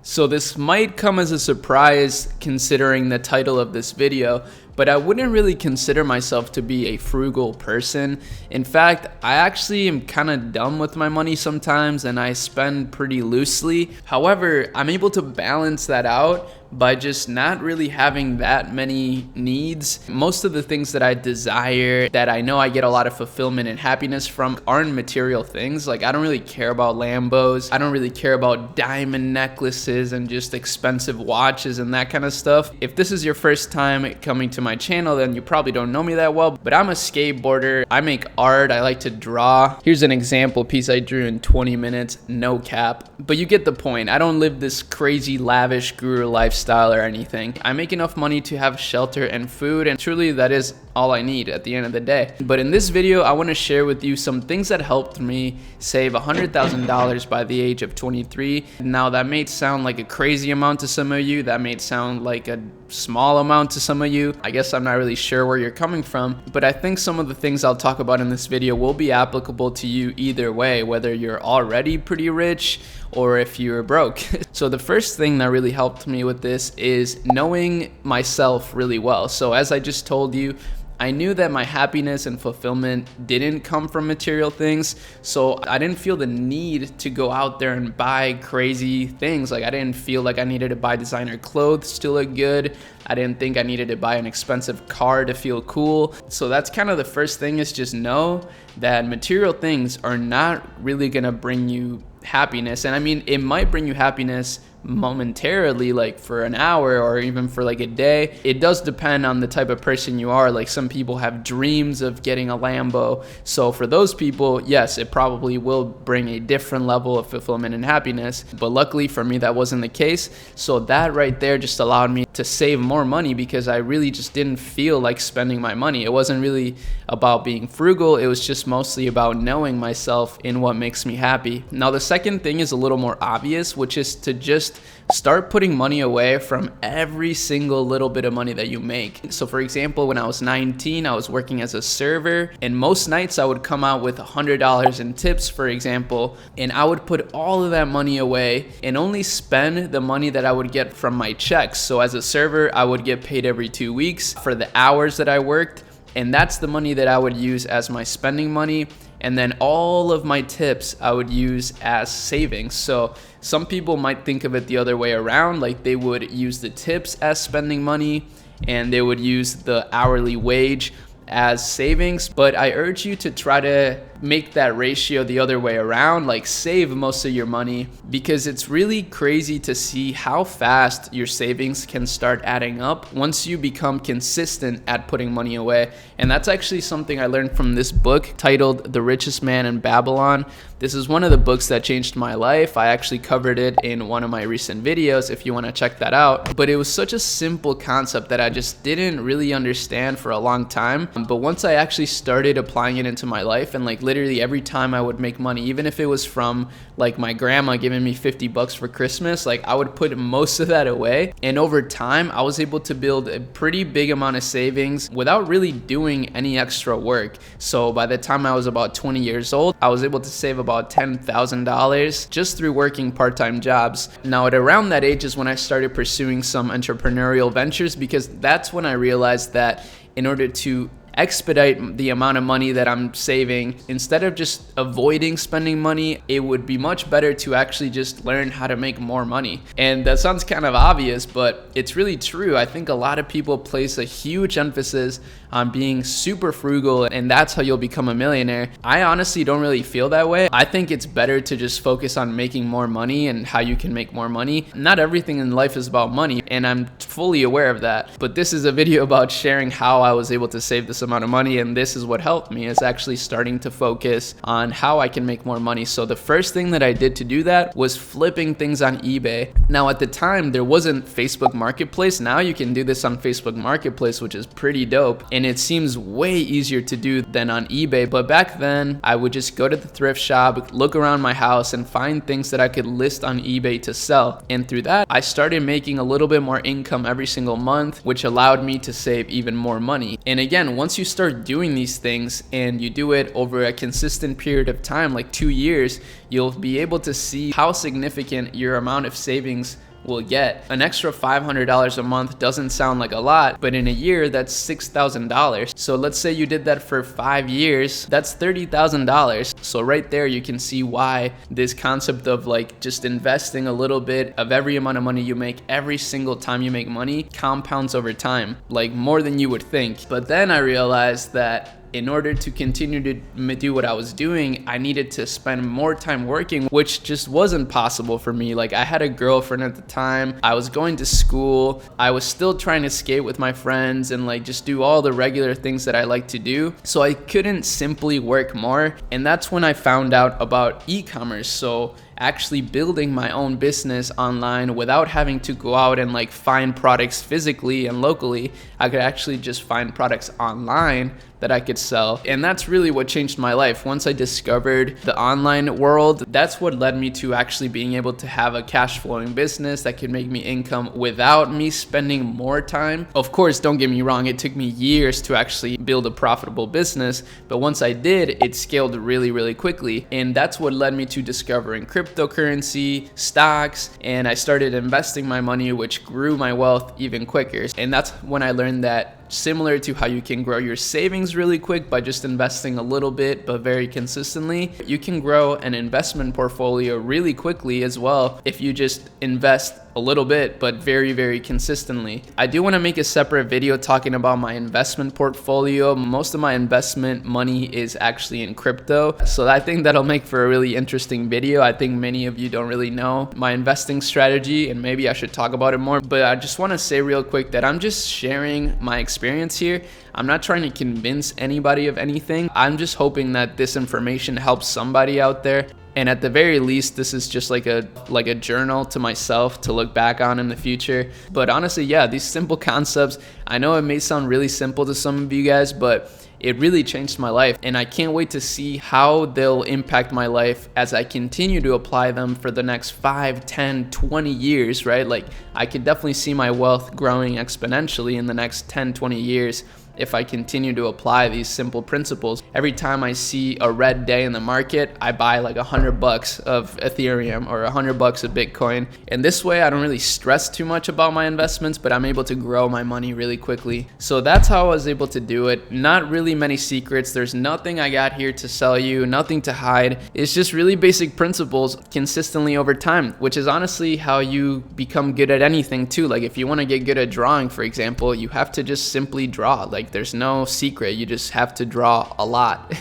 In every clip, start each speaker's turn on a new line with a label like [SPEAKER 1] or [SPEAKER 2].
[SPEAKER 1] So this might come as a surprise considering the title of this video, but I wouldn't really consider myself to be a frugal person. In fact, I actually am kind of dumb with my money sometimes and I spend pretty loosely. However, I'm able to balance that out by just not really having that many needs. Most of the things that I desire, that I know I get a lot of fulfillment and happiness from, aren't material things. Like, I don't really care about Lambos. I don't really care about diamond necklaces and just expensive watches and that kind of stuff. If this is your first time coming to my channel, then you probably don't know me that well, but I'm a skateboarder. I make art. I like to draw. Here's an example piece I drew in 20 minutes, no cap. But you get the point. I don't live this crazy lavish guru lifestyle or anything. I make enough money to have shelter and food, and truly that is all I need at the end of the day. But in this video, I want to share with you some things that helped me save $100,000 by the age of 23. Now that may sound like a crazy amount to some of you. That may sound like a small amount to some of you. I guess I'm not really sure where you're coming from, but I think some of the things I'll talk about in this video will be applicable to you either way, whether you're already pretty rich or if you're broke. So the first thing that really helped me with this is knowing myself really well. So as I just told you, I knew that my happiness and fulfillment didn't come from material things, so I didn't feel the need to go out there and buy crazy things. Like, I didn't feel like I needed to buy designer clothes to look good. I didn't think I needed to buy an expensive car to feel cool. So that's kind of the first thing, is just know that material things are not really gonna bring you happiness. And I mean, it might bring you happiness momentarily, like for an hour or even for like a day. It does depend on the type of person you are. Like, some people have dreams of getting a Lambo, so for those people, yes, it probably will bring a different level of fulfillment and happiness. But luckily for me, that wasn't the case. So that right there just allowed me to save more money, because I really just didn't feel like spending my money. It wasn't really about being frugal. It was just mostly about knowing myself in what makes me happy. Now the second thing is a little more obvious, which is to just start putting money away from every single little bit of money that you make. So for example, when I was 19, I was working as a server, and most nights I would come out with $100 in tips, for example, and I would put all of that money away and only spend the money that I would get from my checks. So as a server, I would get paid every 2 weeks for the hours that I worked, and that's the money that I would use as my spending money. And then all of my tips I would use as savings. So some people might think of it the other way around, like they would use the tips as spending money and they would use the hourly wage as savings. But I urge you to try to make that ratio the other way around, like save most of your money, because it's really crazy to see how fast your savings can start adding up once you become consistent at putting money away. And that's actually something I learned from this book titled The Richest Man in Babylon. This is one of the books that changed my life. I actually covered it in one of my recent videos if you want to check that out. But it was such a simple concept that I just didn't really understand for a long time. But once I actually started applying it into my life, and like literally every time I would make money, even if it was from like my grandma giving me 50 bucks for Christmas, like I would put most of that away. And over time, I was able to build a pretty big amount of savings without really doing any extra work. So by the time I was about 20 years old, I was able to save about $10,000 just through working part-time jobs. Now at around that age is when I started pursuing some entrepreneurial ventures, because that's when I realized that in order to expedite the amount of money that I'm saving, instead of just avoiding spending money, it would be much better to actually just learn how to make more money. And that sounds kind of obvious, but it's really true. I think a lot of people place a huge emphasis on being super frugal, and that's how you'll become a millionaire. I honestly don't really feel that way. I think it's better to just focus on making more money and how you can make more money. Not everything in life is about money, and I'm fully aware of that. But this is a video about sharing how I was able to save this amount of money, and this is what helped me, is actually starting to focus on how I can make more money. So the first thing that I did to do that was flipping things on eBay. Now at the time, there wasn't Facebook Marketplace. Now you can do this on Facebook Marketplace, which is pretty dope. And it seems way easier to do than on eBay. But back then, I would just go to the thrift shop, look around my house, and find things that I could list on eBay to sell. And through that, I started making a little bit more income every single month, which allowed me to save even more money. And again, once you start doing these things and you do it over a consistent period of time, like 2 years, you'll be able to see how significant your amount of savings will get. An extra $500 a month doesn't sound like a lot, but in a year, that's $6,000. So let's say you did that for 5 years, that's $30,000. So right there, you can see why this concept of like just investing a little bit of every amount of money you make every single time you make money compounds over time, like more than you would think. But then I realized that in order to continue to do what I was doing, I needed to spend more time working, which just wasn't possible for me. Like, I had a girlfriend at the time, I was going to school, I was still trying to skate with my friends and like just do all the regular things that I like to do. So I couldn't simply work more. And that's when I found out about e-commerce. So actually building my own business online without having to go out and like find products physically and locally. I could actually just find products online that I could sell. And that's really what changed my life. Once I discovered the online world, that's what led me to actually being able to have a cash flowing business that could make me income without me spending more time. Of course, don't get me wrong, it took me years to actually build a profitable business, but once I did, it scaled really, really quickly. And that's what led me to discovering cryptocurrency, stocks, and I started investing my money, which grew my wealth even quicker. And that's when I learned that similar to how you can grow your savings really quick by just investing a little bit but very consistently, you can grow an investment portfolio really quickly as well if you just invest a little bit but very, very consistently. I do want to make a separate video talking about my investment portfolio. Most of my investment money is actually in crypto, so I think that'll make for a really interesting video. I think many of you don't really know my investing strategy, and maybe I should talk about it more, but I just want to say real quick that I'm just sharing my experience here. I'm not trying to convince anybody of anything. I'm just hoping that this information helps somebody out there. And at the very least, this is just like a journal to myself to look back on in the future. But honestly, yeah, these simple concepts, I know it may sound really simple to some of you guys, but it really changed my life. And I can't wait to see how they'll impact my life as I continue to apply them for the next 5, 10, 20 years, right? Like, I could definitely see my wealth growing exponentially in the next 10, 20 years. If I continue to apply these simple principles. Every time I see a red day in the market, I buy like $100 of Ethereum or $100 of Bitcoin. And this way I don't really stress too much about my investments, but I'm able to grow my money really quickly. So that's how I was able to do it. Not really many secrets. There's nothing I got here to sell you, nothing to hide. It's just really basic principles consistently over time, which is honestly how you become good at anything too. Like, if you want to get good at drawing, for example, you have to just simply draw. Like, there's no secret, you just have to draw a lot.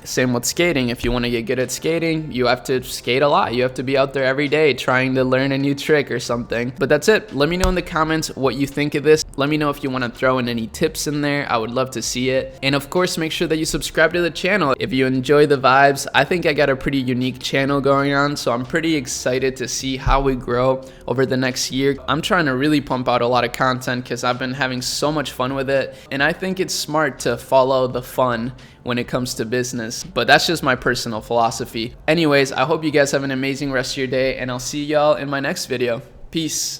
[SPEAKER 1] Same with skating. If you want to get good at skating, you have to skate a lot. You have to be out there every day trying to learn a new trick or something. But that's it. Let me know in the comments what you think of this. Let me know if you want to throw in any tips in there. I would love to see it. And of course, make sure that you subscribe to the channel if you enjoy the vibes. I think I got a pretty unique channel going on, so I'm pretty excited to see how we grow over the next year. I'm trying to really pump out a lot of content because I've been having so much fun with it, and I think it's smart to follow the fun when it comes to business, but that's just my personal philosophy. Anyways, I hope you guys have an amazing rest of your day, and I'll see y'all in my next video. Peace.